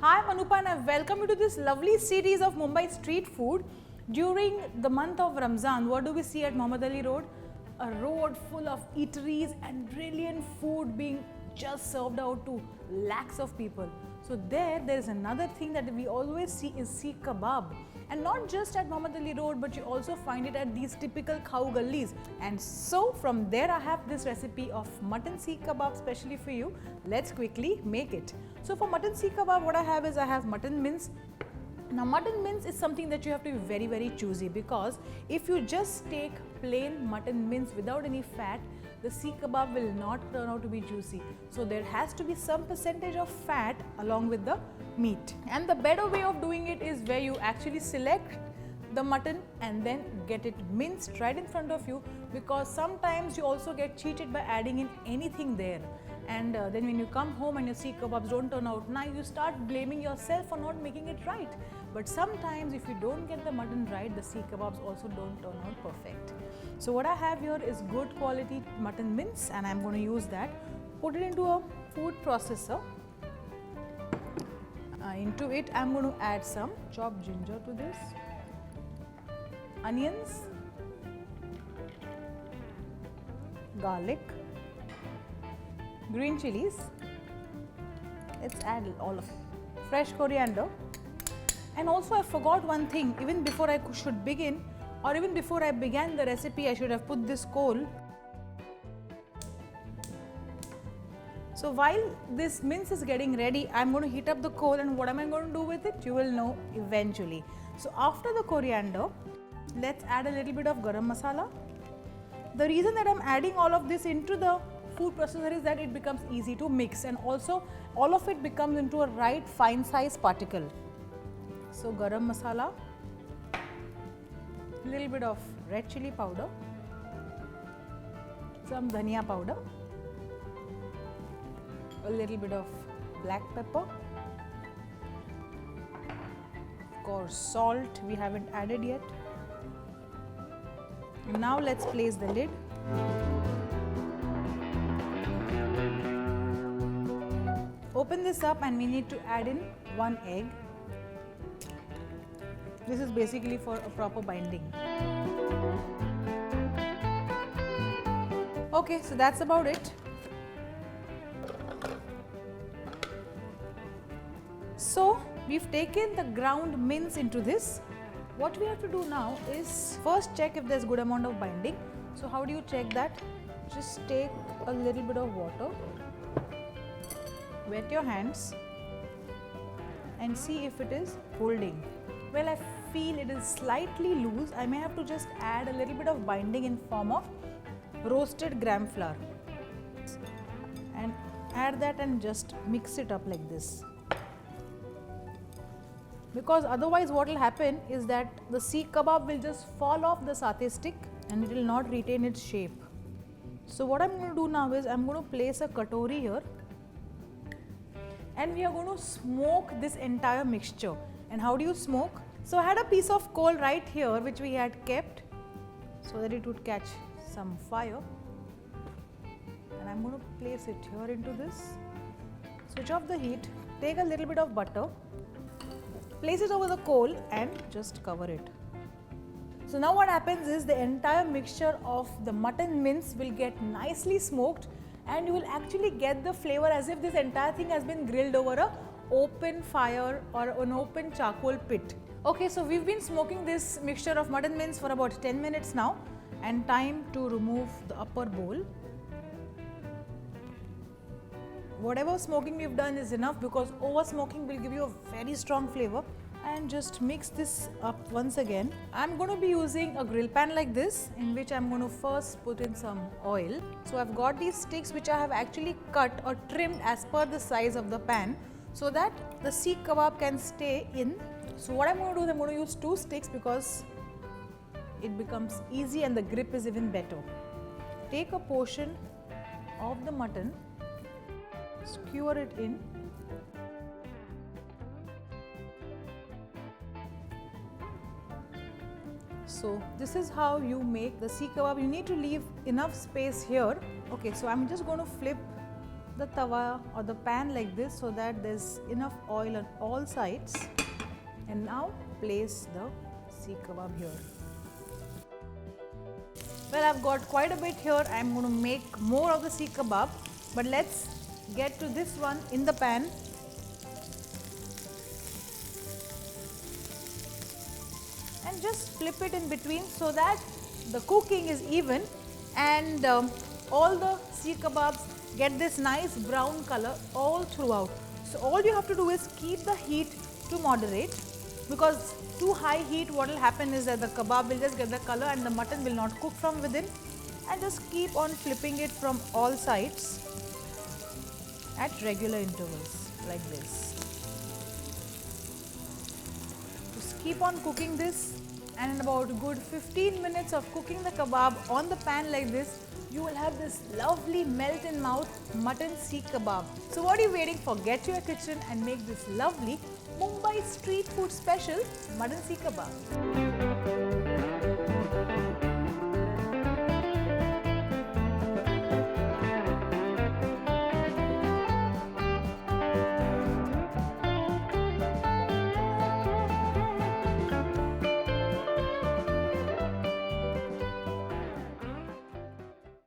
Hi, I'm Anupa and I welcome you to this lovely series of Mumbai street food. During the month of Ramzan, what do we see at Muhammad Ali Road? A road full of eateries and brilliant food being just served out to lakhs of people. So there is another thing that we always see is Seekh Kabab. And not just at Muhammad Ali Road, but you also find it at these typical cow gullies. And so from there I have this recipe of Mutton Seekh Kabab specially for you. Let's quickly make it. So for Mutton Seekh Kabab, what I have mutton mince. Now mutton mince is something that you have to be very choosy, because if you just take plain mutton mince without any fat, the Seekh Kabab will not turn out to be juicy. So there has to be some percentage of fat along with the meat. And the better way of doing it is where you actually select the mutton and then get it minced right in front of you, because sometimes you also get cheated by adding in anything there. And then when you come home and your Seekh Kebabs don't turn out nice, you start blaming yourself for not making it right. But sometimes if you don't get the mutton right, the Seekh Kebabs also don't turn out perfect. So what I have here is good quality mutton mince, and I'm going to use that. Put it into a food processor. Into it I'm going to add some chopped ginger to this, onions, garlic, green chillies, let's add all of it, fresh coriander. And also I forgot one thing, even before I should begin, or even before I began the recipe, I should have put this coal. So while this mince is getting ready, I'm going to heat up the coal, and what am I going to do with it? You will know eventually. So after the coriander, let's add a little bit of garam masala. The reason that I'm adding all of this into the food processor is that it becomes easy to mix, and also all of it becomes into a right fine size particle. So garam masala, a little bit of red chilli powder, some dhania powder, a little bit of black pepper, of course salt we haven't added yet. Now let's place the lid. Open this up and we need to add in 1 egg. This is basically for a proper binding. Okay, so that's about it. So we've taken the ground mince into this. What we have to do now is first check if there's good amount of binding. So how do you check that? Just take a little bit of water, wet your hands and see if it is holding. Well, I feel it is slightly loose. I may have to just add a little bit of binding in form of roasted gram flour, and add that and just mix it up like this. Because otherwise what will happen is that the Seekh Kabab will just fall off the satay stick and it will not retain its shape. So what I'm going to do now is I'm going to place a katori here, and we are going to smoke this entire mixture. And how do you smoke? So I had a piece of coal right here which we had kept so that it would catch some fire, and I'm going to place it here into this. Switch off the heat, take a little bit of butter, place it over the coal and just cover it. So now what happens is the entire mixture of the mutton mince will get nicely smoked, and you will actually get the flavor as if this entire thing has been grilled over a open fire or an open charcoal pit. Okay, so we've been smoking this mixture of mutton mince for about 10 minutes now, and time to remove the upper bowl. Whatever smoking we've done is enough, because over smoking will give you a very strong flavor. And just mix this up once again. I'm going to be using a grill pan like this, in which I'm going to first put in some oil. So I've got these sticks which I have actually cut or trimmed as per the size of the pan, so that the Seekh Kabab can stay in. So what I'm going to do is I'm going to use 2 sticks because it becomes easy and the grip is even better. Take a portion of the mutton, skewer it in. So this is how you make the Seekh Kabab. You need to leave enough space here. Okay, so I'm just going to flip the tawa or the pan like this so that there's enough oil on all sides. And now place the Seekh Kabab here. Well, I've got quite a bit here. I'm going to make more of the Seekh Kabab, but let's get to this one in the pan. And just flip it in between so that the cooking is even and all the Seekh Kababs get this nice brown color all throughout. So all you have to do is keep the heat to moderate, because too high heat, what will happen is that the kebab will just get the color and the mutton will not cook from within. And just keep on flipping it from all sides at regular intervals like this. Just keep on cooking this, and in about a good 15 minutes of cooking the kebab on the pan like this, you will have this lovely melt in mouth Mutton Seekh Kabab. So what are you waiting for? Get to your kitchen and make this lovely Mumbai street food special Mutton Seekh Kabab.